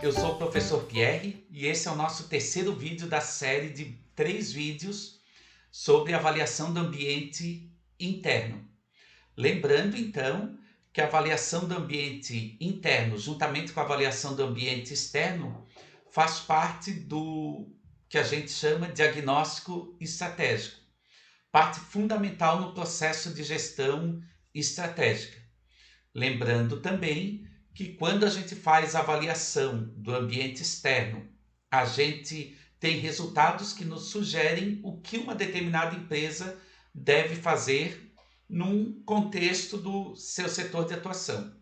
eu sou o professor Pierre e esse é o nosso terceiro vídeo da série de 3 vídeos sobre avaliação do ambiente interno. Lembrando então que a avaliação do ambiente interno, juntamente com a avaliação do ambiente externo, faz parte do que a gente chama de diagnóstico estratégico, parte fundamental no processo de gestão estratégica. Lembrando também que quando a gente faz a avaliação do ambiente externo, a gente tem resultados que nos sugerem o que uma determinada empresa deve fazer num contexto do seu setor de atuação.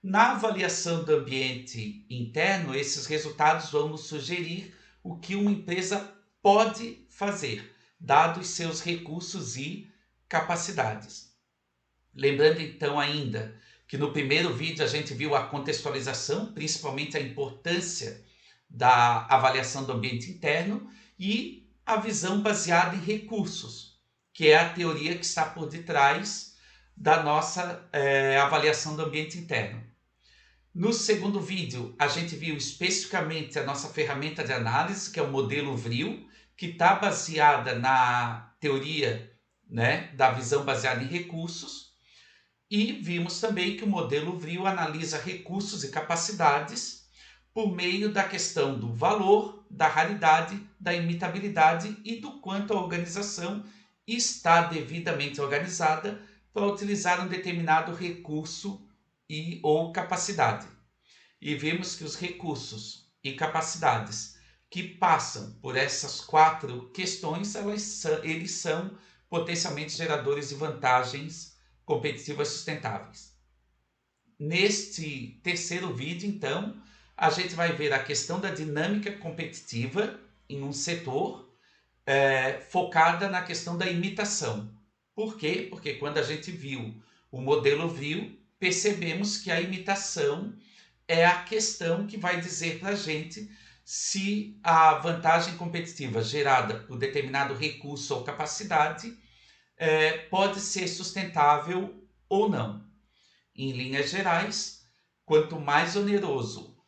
Na avaliação do ambiente interno, esses resultados vão nos sugerir o que uma empresa pode fazer, dados seus recursos e capacidades. Lembrando então ainda que no primeiro vídeo a gente viu a contextualização, principalmente a importância da avaliação do ambiente interno e a visão baseada em recursos, que é a teoria que está por detrás da nossa avaliação do ambiente interno. No segundo vídeo, a gente viu especificamente a nossa ferramenta de análise, que é o modelo VRIO, que está baseada na teoria, da visão baseada em recursos. E vimos também que o modelo VRIO analisa recursos e capacidades por meio da questão do valor, da raridade, da imitabilidade e do quanto a organização está devidamente organizada para utilizar um determinado recurso ou capacidade. E vimos que os recursos e capacidades que passam por essas 4 questões, eles são potencialmente geradores de vantagens competitivas sustentáveis. Neste terceiro vídeo, então, a gente vai ver a questão da dinâmica competitiva em um setor focada na questão da imitação. Por quê? Porque quando a gente viu o modelo VRIO, percebemos que a imitação é a questão que vai dizer para a gente se a vantagem competitiva gerada por determinado recurso ou capacidade pode ser sustentável ou não. Em linhas gerais, quanto mais oneroso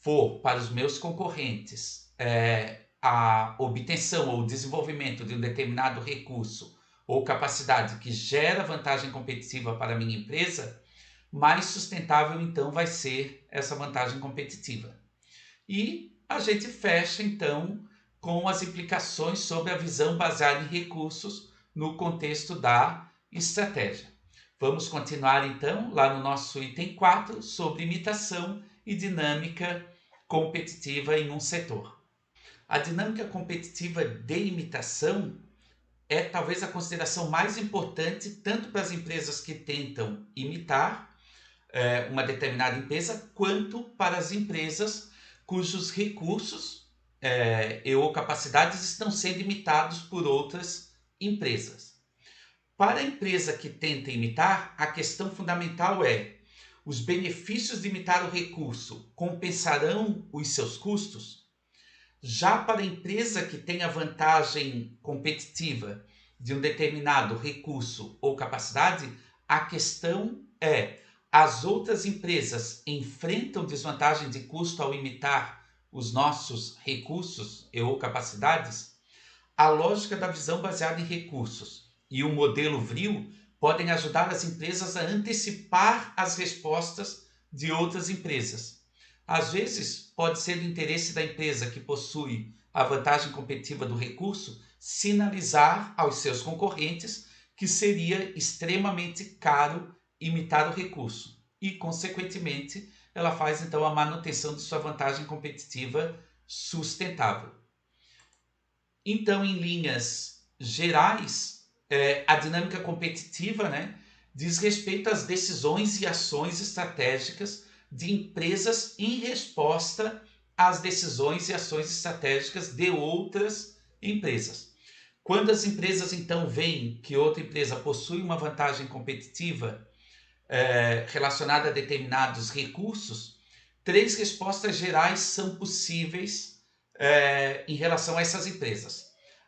for para os meus concorrentes a obtenção ou o desenvolvimento de um determinado recurso ou capacidade que gera vantagem competitiva para a minha empresa, mais sustentável então vai ser essa vantagem competitiva. E a gente fecha então com as implicações sobre a visão baseada em recursos no contexto da estratégia. Vamos continuar então lá no nosso item 4 sobre imitação e dinâmica competitiva em um setor. A dinâmica competitiva de imitação é talvez a consideração mais importante tanto para as empresas que tentam imitar uma determinada empresa, quanto para as empresas cujos recursos ou capacidades estão sendo imitados por outras empresas. Para a empresa que tenta imitar, a questão fundamental é: os benefícios de imitar o recurso compensarão os seus custos? Já para a empresa que tem a vantagem competitiva de um determinado recurso ou capacidade, a questão é: as outras empresas enfrentam desvantagem de custo ao imitar os nossos recursos ou capacidades? A lógica da visão baseada em recursos e o modelo VRIO podem ajudar as empresas a antecipar as respostas de outras empresas. Às vezes, pode ser do interesse da empresa que possui a vantagem competitiva do recurso sinalizar aos seus concorrentes que seria extremamente caro imitar o recurso e, consequentemente, ela faz então a manutenção de sua vantagem competitiva sustentável. Então, em linhas gerais, a dinâmica competitiva diz respeito às decisões e ações estratégicas de empresas em resposta às decisões e ações estratégicas de outras empresas. Quando as empresas então veem que outra empresa possui uma vantagem competitiva relacionada a determinados recursos, 3 respostas gerais são possíveis em relação a essas empresas.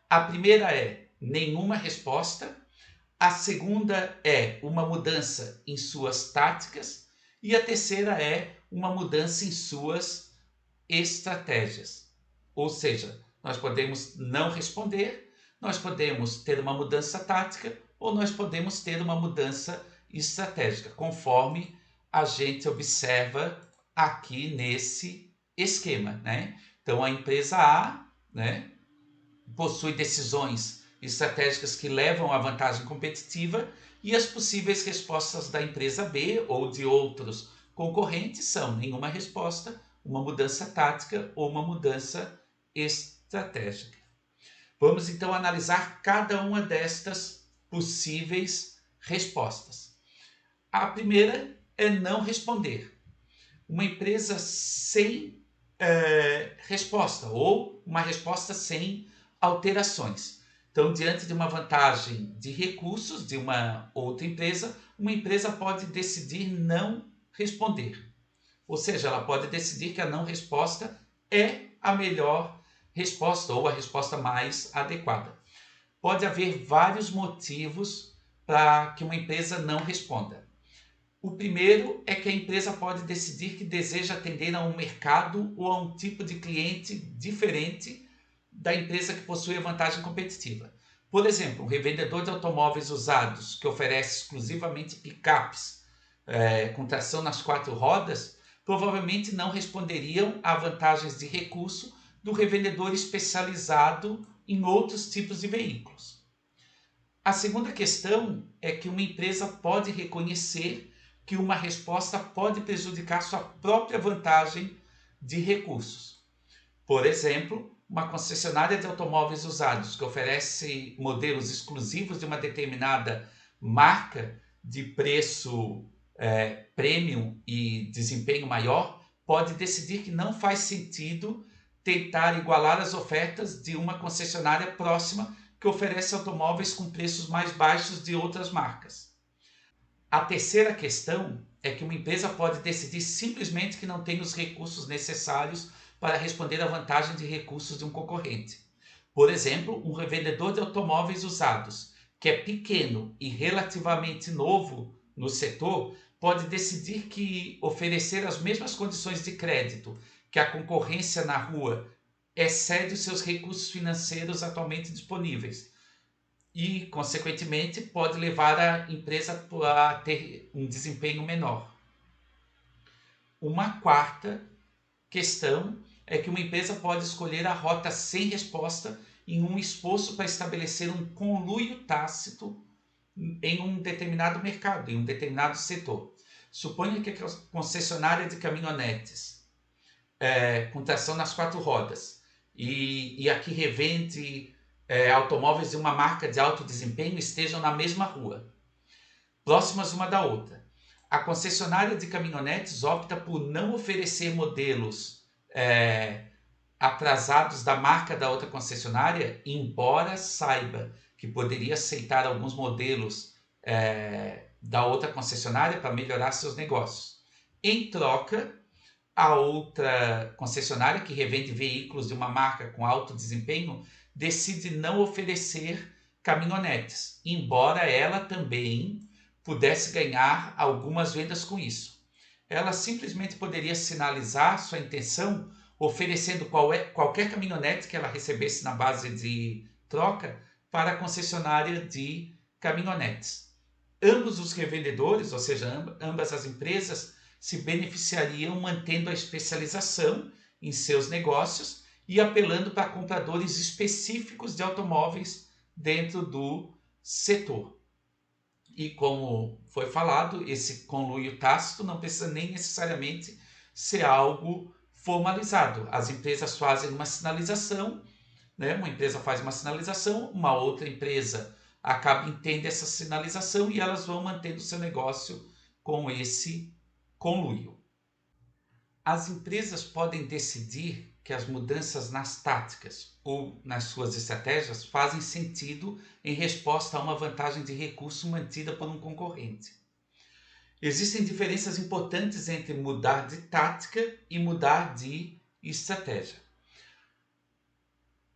A primeira é nenhuma resposta, a segunda é uma mudança em suas táticas e a terceira é uma mudança em suas estratégias. Ou seja, nós podemos não responder, nós podemos ter uma mudança tática ou nós podemos ter uma mudança estratégica, conforme a gente observa aqui nesse esquema, né? Então a empresa A, né, possui decisões estratégicas que levam à vantagem competitiva e as possíveis respostas da empresa B ou de outros concorrentes são nenhuma resposta, uma mudança tática ou uma mudança estratégica. Vamos então analisar cada uma destas possíveis respostas. A primeira é não responder. Uma empresa sem resposta ou uma resposta sem alterações. Então, diante de uma vantagem de recursos de uma outra empresa, uma empresa pode decidir não responder. Ou seja, ela pode decidir que a não resposta é a melhor resposta ou a resposta mais adequada. Pode haver vários motivos para que uma empresa não responda. O primeiro é que a empresa pode decidir que deseja atender a um mercado ou a um tipo de cliente diferente da empresa que possui a vantagem competitiva. Por exemplo, um revendedor de automóveis usados que oferece exclusivamente picapes com tração nas 4 rodas, provavelmente não responderiam a vantagens de recurso do revendedor especializado em outros tipos de veículos. A segunda questão é que uma empresa pode reconhecer que uma resposta pode prejudicar sua própria vantagem de recursos. Por exemplo, uma concessionária de automóveis usados que oferece modelos exclusivos de uma determinada marca de preço premium e desempenho maior pode decidir que não faz sentido tentar igualar as ofertas de uma concessionária próxima que oferece automóveis com preços mais baixos de outras marcas. A terceira questão é que uma empresa pode decidir simplesmente que não tem os recursos necessários para responder à vantagem de recursos de um concorrente. Por exemplo, um revendedor de automóveis usados, que é pequeno e relativamente novo no setor, pode decidir que oferecer as mesmas condições de crédito que a concorrência na rua excede os seus recursos financeiros atualmente disponíveis e, consequentemente, pode levar a empresa a ter um desempenho menor. Uma quarta questão é que uma empresa pode escolher a rota sem resposta em um esforço para estabelecer um conluio tácito em um determinado mercado, em um determinado setor. Suponha que a concessionária de caminhonetes com tração nas 4 rodas e a que revende automóveis de uma marca de alto desempenho estejam na mesma rua, próximas uma da outra. A concessionária de caminhonetes opta por não oferecer modelos atrasados da marca da outra concessionária, embora saiba que poderia aceitar alguns modelos da outra concessionária para melhorar seus negócios. Em troca, a outra concessionária, que revende veículos de uma marca com alto desempenho, decide não oferecer caminhonetes, embora ela também pudesse ganhar algumas vendas com isso. Ela simplesmente poderia sinalizar sua intenção oferecendo qualquer caminhonete que ela recebesse na base de troca para a concessionária de caminhonetes. Ambos os revendedores, ou seja, ambas as empresas, se beneficiariam mantendo a especialização em seus negócios e apelando para compradores específicos de automóveis dentro do setor. E como foi falado, esse conluio tácito não precisa nem necessariamente ser algo formalizado. As empresas fazem uma sinalização, né? Uma empresa faz uma sinalização, uma outra empresa entende essa sinalização e elas vão mantendo seu negócio com esse conluio. As empresas podem decidir que as mudanças nas táticas ou nas suas estratégias fazem sentido em resposta a uma vantagem de recurso mantida por um concorrente. Existem diferenças importantes entre mudar de tática e mudar de estratégia.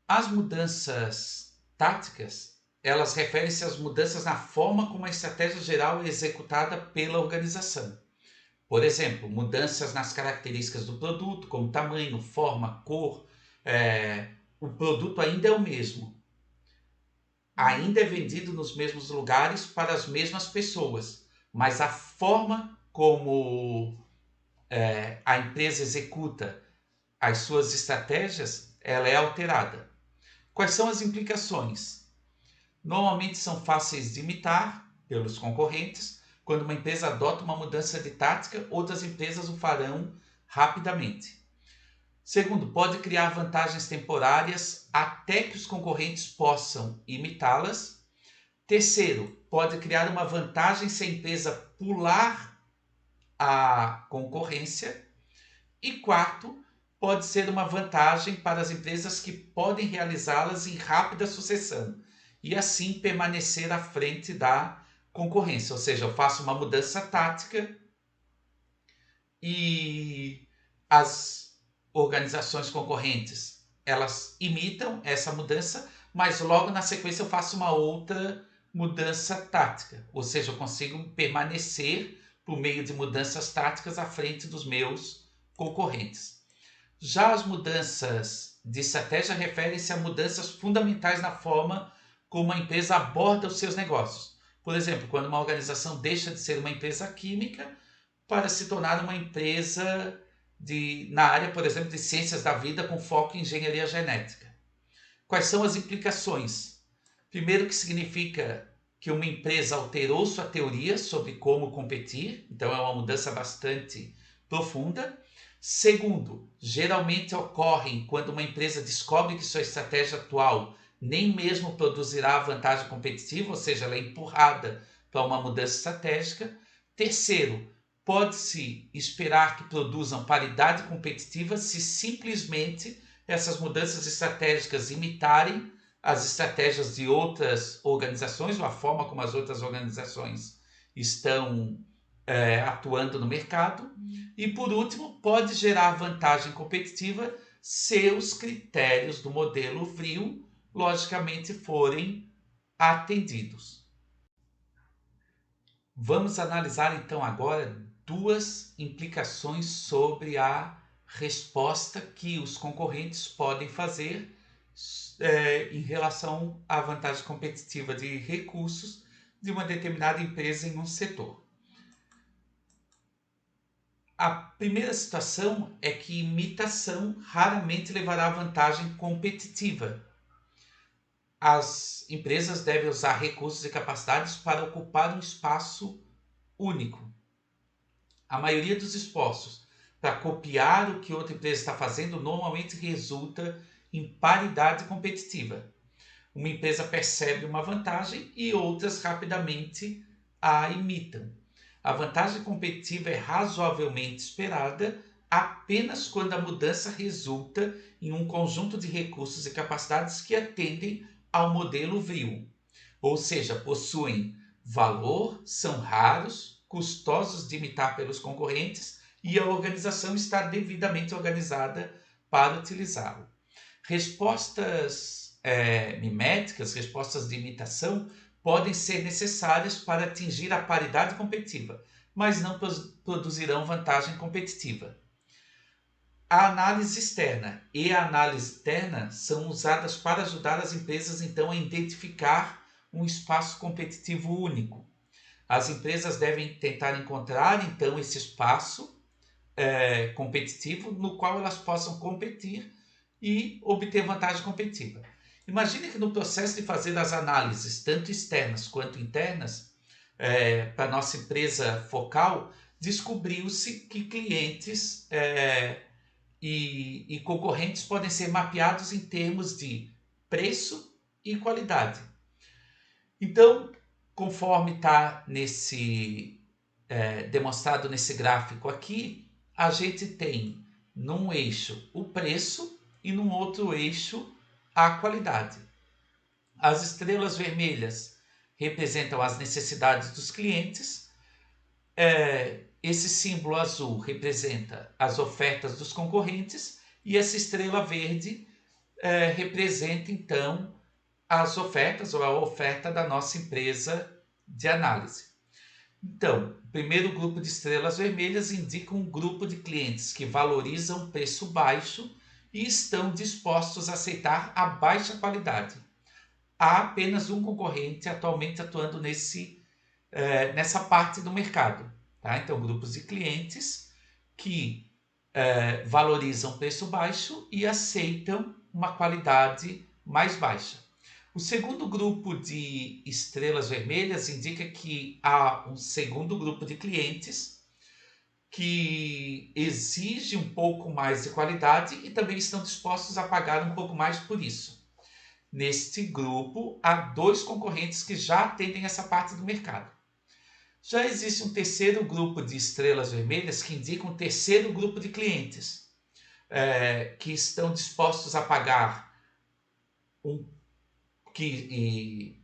As mudanças táticas, elas referem-se às mudanças na forma como a estratégia geral é executada pela organização. Por exemplo, mudanças nas características do produto, como tamanho, forma, cor. O produto ainda é o mesmo, ainda é vendido nos mesmos lugares para as mesmas pessoas, mas a forma como a empresa executa as suas estratégias, ela é alterada. Quais são as implicações? Normalmente são fáceis de imitar pelos concorrentes. Quando uma empresa adota uma mudança de tática, outras empresas o farão rapidamente. Segundo, pode criar vantagens temporárias até que os concorrentes possam imitá-las. Terceiro, pode criar uma vantagem se a empresa pular a concorrência. E quarto, pode ser uma vantagem para as empresas que podem realizá-las em rápida sucessão e assim permanecer à frente da concorrência. Ou seja, eu faço uma mudança tática e as organizações concorrentes, elas imitam essa mudança, mas logo na sequência eu faço uma outra mudança tática. Ou seja, eu consigo permanecer por meio de mudanças táticas à frente dos meus concorrentes. Já as mudanças de estratégia referem-se a mudanças fundamentais na forma como a empresa aborda os seus negócios. Por exemplo, quando uma organização deixa de ser uma empresa química para se tornar uma empresa na área, por exemplo, de ciências da vida com foco em engenharia genética. Quais são as implicações? Primeiro, que significa que uma empresa alterou sua teoria sobre como competir, então é uma mudança bastante profunda. Segundo, geralmente ocorrem quando uma empresa descobre que sua estratégia atual nem mesmo produzirá vantagem competitiva, ou seja, ela é empurrada para uma mudança estratégica. Terceiro, pode-se esperar que produzam paridade competitiva se simplesmente essas mudanças estratégicas imitarem as estratégias de outras organizações ou a forma como as outras organizações estão atuando no mercado. E por último, pode gerar vantagem competitiva se os critérios do modelo VRIO logicamente forem atendidos. Vamos analisar então agora duas implicações sobre a resposta que os concorrentes podem fazer em relação à vantagem competitiva de recursos de uma determinada empresa em um setor. A primeira situação é que imitação raramente levará a vantagem competitiva. As empresas devem usar recursos e capacidades para ocupar um espaço único. A maioria dos esforços para copiar o que outra empresa está fazendo normalmente resulta em paridade competitiva. Uma empresa percebe uma vantagem e outras rapidamente a imitam. A vantagem competitiva é razoavelmente esperada apenas quando a mudança resulta em um conjunto de recursos e capacidades que atendem ao modelo VRIO, ou seja, possuem valor, são raros, custosos de imitar pelos concorrentes e a organização está devidamente organizada para utilizá-lo. Respostas miméticas, respostas de imitação, podem ser necessárias para atingir a paridade competitiva, mas não produzirão vantagem competitiva. A análise externa e a análise interna são usadas para ajudar as empresas então a identificar um espaço competitivo único. As empresas devem tentar encontrar então esse espaço competitivo no qual elas possam competir e obter vantagem competitiva. Imagine que no processo de fazer as análises, tanto externas quanto internas, para a nossa empresa focal, descobriu-se que clientes e concorrentes podem ser mapeados em termos de preço e qualidade. Então, conforme está demonstrado nesse gráfico aqui, a gente tem num eixo o preço e num outro eixo a qualidade. As estrelas vermelhas representam as necessidades dos clientes. Esse símbolo azul representa as ofertas dos concorrentes e essa estrela verde representa então as ofertas ou a oferta da nossa empresa de análise. Então, o primeiro grupo de estrelas vermelhas indica um grupo de clientes que valorizam preço baixo e estão dispostos a aceitar a baixa qualidade. Há apenas um concorrente atualmente atuando nessa parte do mercado. Tá? Então, grupos de clientes que valorizam preço baixo e aceitam uma qualidade mais baixa. O segundo grupo de estrelas vermelhas indica que há um segundo grupo de clientes que exige um pouco mais de qualidade e também estão dispostos a pagar um pouco mais por isso. Neste grupo, há 2 concorrentes que já atendem essa parte do mercado. Já existe um terceiro grupo de estrelas vermelhas que indica um terceiro grupo de clientes que estão dispostos a pagar que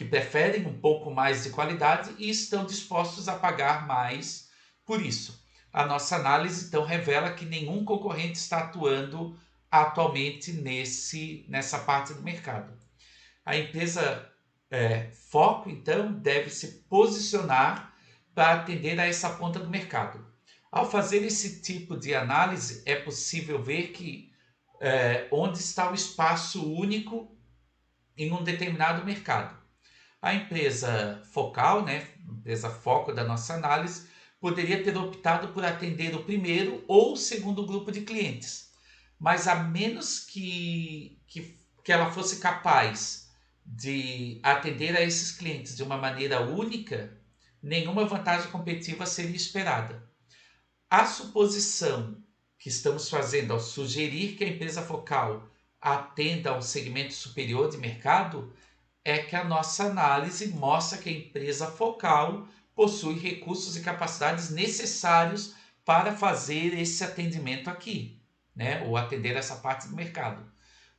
preferem um pouco mais de qualidade e estão dispostos a pagar mais por isso. A nossa análise então revela que nenhum concorrente está atuando atualmente nessa parte do mercado. A empresa foco então deve se posicionar para atender a essa ponta do mercado. Ao fazer esse tipo de análise, é possível ver que onde está o espaço único em um determinado mercado. A empresa focal, né, empresa foco da nossa análise, poderia ter optado por atender o primeiro ou o segundo grupo de clientes, mas a menos que ela fosse capaz de atender a esses clientes de uma maneira única, nenhuma vantagem competitiva seria esperada. A suposição que estamos fazendo ao sugerir que a empresa focal atenda a um segmento superior de mercado é que a nossa análise mostra que a empresa focal possui recursos e capacidades necessários para fazer esse atendimento aqui, né? Ou atender essa parte do mercado.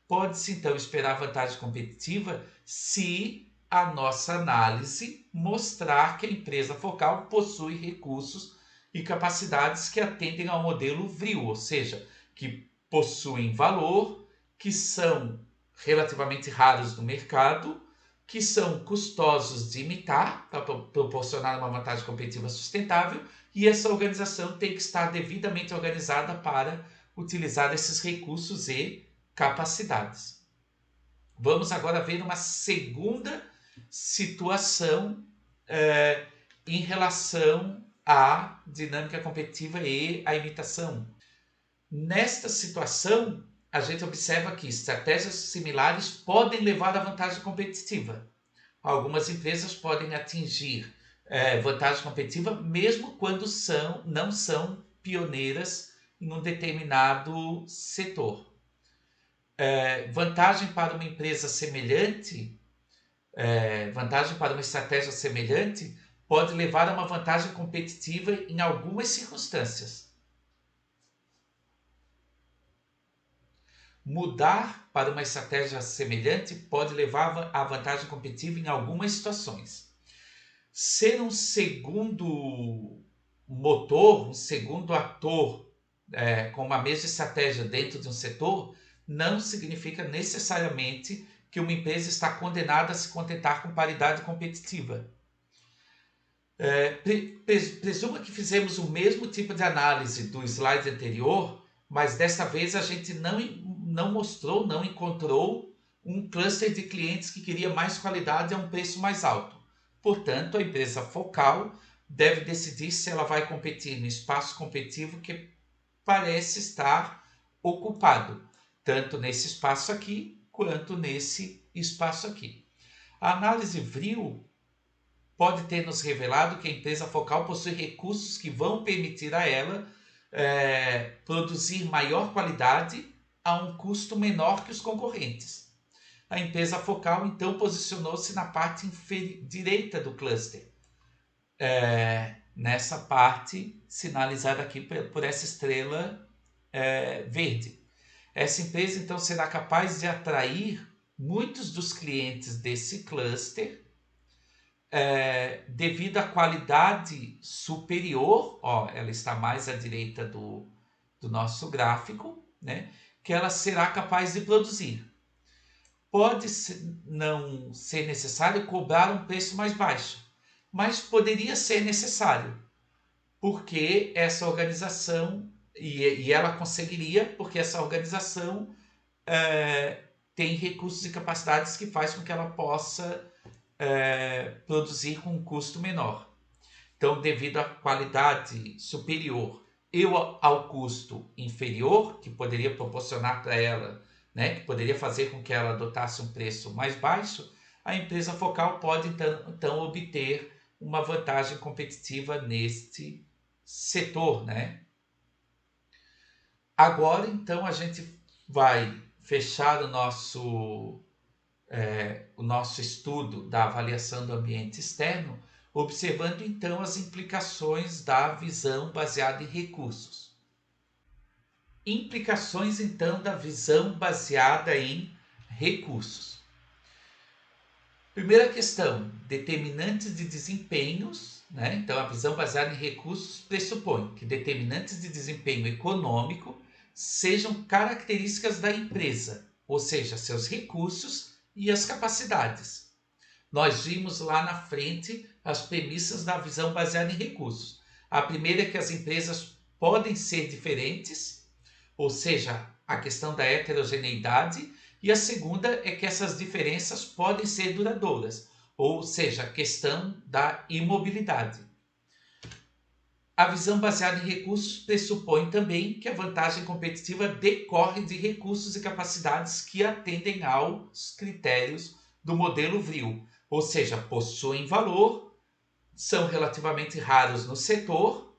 Pode-se então esperar vantagem competitiva se a nossa análise mostrar que a empresa focal possui recursos e capacidades que atendem ao modelo VRIO, ou seja, que possuem valor, que são relativamente raros no mercado, que são custosos de imitar para proporcionar uma vantagem competitiva sustentável, e essa organização tem que estar devidamente organizada para utilizar esses recursos e capacidades. Vamos agora ver uma segunda situação em relação à dinâmica competitiva e à imitação. Nesta situação, a gente observa que estratégias similares podem levar à vantagem competitiva. Algumas empresas podem atingir vantagem competitiva mesmo quando não são pioneiras em um determinado setor. Vantagem para uma empresa semelhante, vantagem para uma estratégia semelhante pode levar a uma vantagem competitiva em algumas circunstâncias. Mudar para uma estratégia semelhante pode levar à vantagem competitiva em algumas situações. Ser um segundo motor, um segundo ator com uma mesma estratégia dentro de um setor, não significa necessariamente que uma empresa está condenada a se contentar com paridade competitiva. Presuma que fizemos o mesmo tipo de análise do slide anterior, mas desta vez a gente não encontrou um cluster de clientes que queria mais qualidade a um preço mais alto. Portanto, a empresa focal deve decidir se ela vai competir no espaço competitivo que parece estar ocupado, tanto nesse espaço aqui quanto nesse espaço aqui. A análise VRIO pode ter nos revelado que a empresa focal possui recursos que vão permitir a ela produzir maior qualidade a um custo menor que os concorrentes. A empresa focal então posicionou-se na parte direita do cluster, nessa parte sinalizada aqui por essa estrela verde. Essa empresa então será capaz de atrair muitos dos clientes desse cluster devido à qualidade superior, ela está mais à direita do nosso gráfico, né, que ela será capaz de produzir. Pode não ser necessário cobrar um preço mais baixo, mas poderia ser necessário, porque essa organização, e ela conseguiria, porque essa organização tem recursos e capacidades que faz com que ela possa produzir com um custo menor. Então, devido à qualidade superior e ao custo inferior, que poderia proporcionar para ela, né, que poderia fazer com que ela adotasse um preço mais baixo, a empresa focal pode então obter uma vantagem competitiva neste setor, né? Agora, então, a gente vai fechar o nosso estudo da avaliação do ambiente externo, observando então as implicações da visão baseada em recursos. Implicações então da visão baseada em recursos. Primeira questão, determinantes de desempenhos, né? Então a visão baseada em recursos pressupõe que determinantes de desempenho econômico sejam características da empresa, ou seja, seus recursos e as capacidades. Nós vimos lá na frente as premissas da visão baseada em recursos. A primeira é que as empresas podem ser diferentes, ou seja, a questão da heterogeneidade, e a segunda é que essas diferenças podem ser duradouras, ou seja, a questão da imobilidade. A visão baseada em recursos pressupõe também que a vantagem competitiva decorre de recursos e capacidades que atendem aos critérios do modelo VRIO, ou seja, possuem valor, são relativamente raros no setor,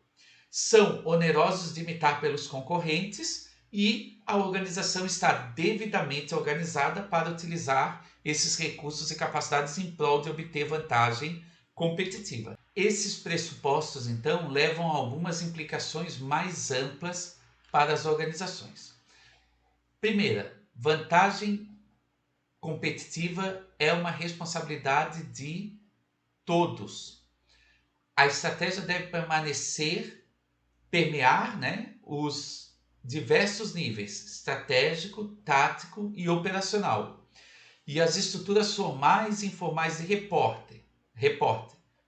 são onerosos de imitar pelos concorrentes e a organização está devidamente organizada para utilizar esses recursos e capacidades em prol de obter vantagem competitiva. Esses pressupostos, então, levam a algumas implicações mais amplas para as organizações. Primeira, vantagem competitiva é uma responsabilidade de todos. A estratégia deve permear, né, os diversos níveis, estratégico, tático e operacional. E as estruturas formais e informais de repórter,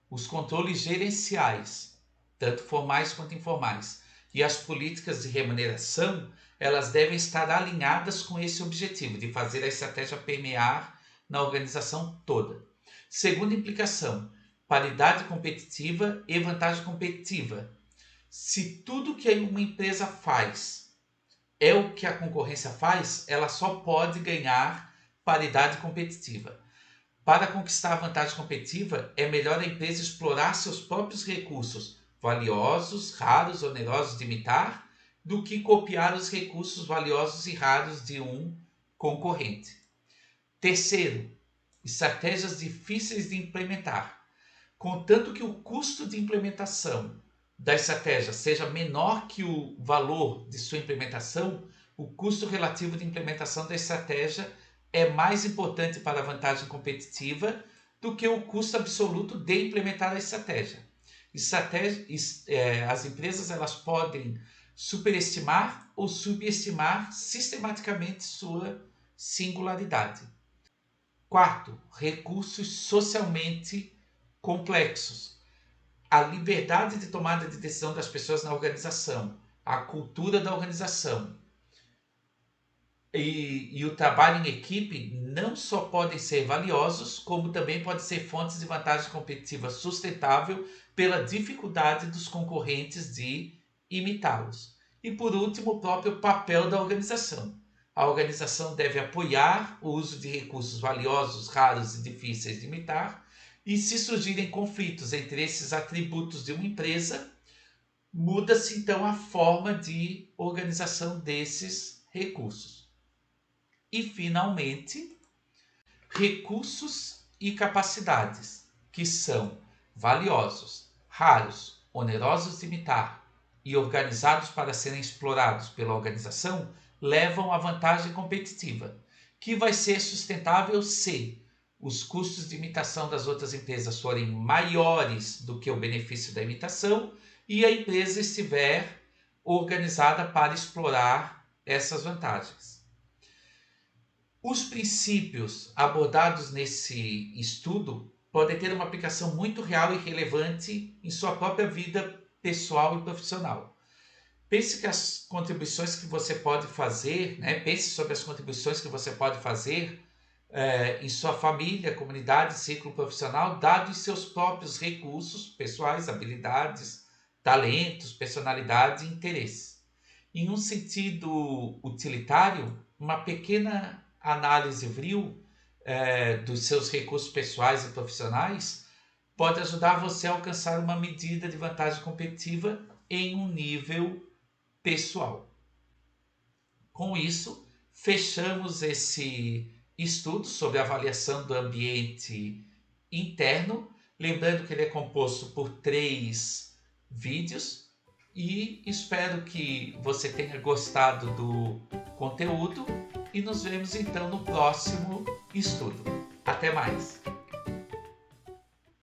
os controles gerenciais, tanto formais quanto informais, e as políticas de remuneração, elas devem estar alinhadas com esse objetivo, de fazer a estratégia permear na organização toda. Segunda implicação, paridade competitiva e vantagem competitiva. Se tudo que uma empresa faz é o que a concorrência faz, ela só pode ganhar paridade competitiva. Para conquistar a vantagem competitiva, é melhor a empresa explorar seus próprios recursos, valiosos, raros, onerosos de imitar, do que copiar os recursos valiosos e raros de um concorrente. Terceiro, estratégias difíceis de implementar. Contanto que o custo de implementação da estratégia seja menor que o valor de sua implementação, o custo relativo de implementação da estratégia é mais importante para a vantagem competitiva do que o custo absoluto de implementar a estratégia. As empresas elas podem superestimar ou subestimar sistematicamente sua singularidade. Quarto, recursos socialmente complexos. A liberdade de tomada de decisão das pessoas na organização, a cultura da organização e o trabalho em equipe não só podem ser valiosos, como também podem ser fontes de vantagem competitiva sustentável pela dificuldade dos concorrentes de imitá-los. E por último, o próprio papel da organização. A organização deve apoiar o uso de recursos valiosos, raros e difíceis de imitar, e se surgirem conflitos entre esses atributos de uma empresa, muda-se então a forma de organização desses recursos. E, finalmente, recursos e capacidades, que são valiosos, raros, onerosos de imitar e organizados para serem explorados pela organização, levam à vantagem competitiva, que vai ser sustentável se os custos de imitação das outras empresas forem maiores do que o benefício da imitação e a empresa estiver organizada para explorar essas vantagens. Os princípios abordados nesse estudo podem ter uma aplicação muito real e relevante em sua própria vida pessoal e profissional. Pense que as contribuições que você pode fazer, né? Pense sobre as contribuições que você pode fazer em sua família, comunidade, ciclo profissional, dados seus próprios recursos pessoais, habilidades, talentos, personalidade e interesse. Em um sentido utilitário, uma pequena análise vril dos seus recursos pessoais e profissionais pode ajudar você a alcançar uma medida de vantagem competitiva em um nível pessoal. Com isso, fechamos esse estudo sobre a avaliação do ambiente interno, lembrando que ele é composto por 3 vídeos e espero que você tenha gostado do conteúdo e nos vemos então no próximo estudo. Até mais!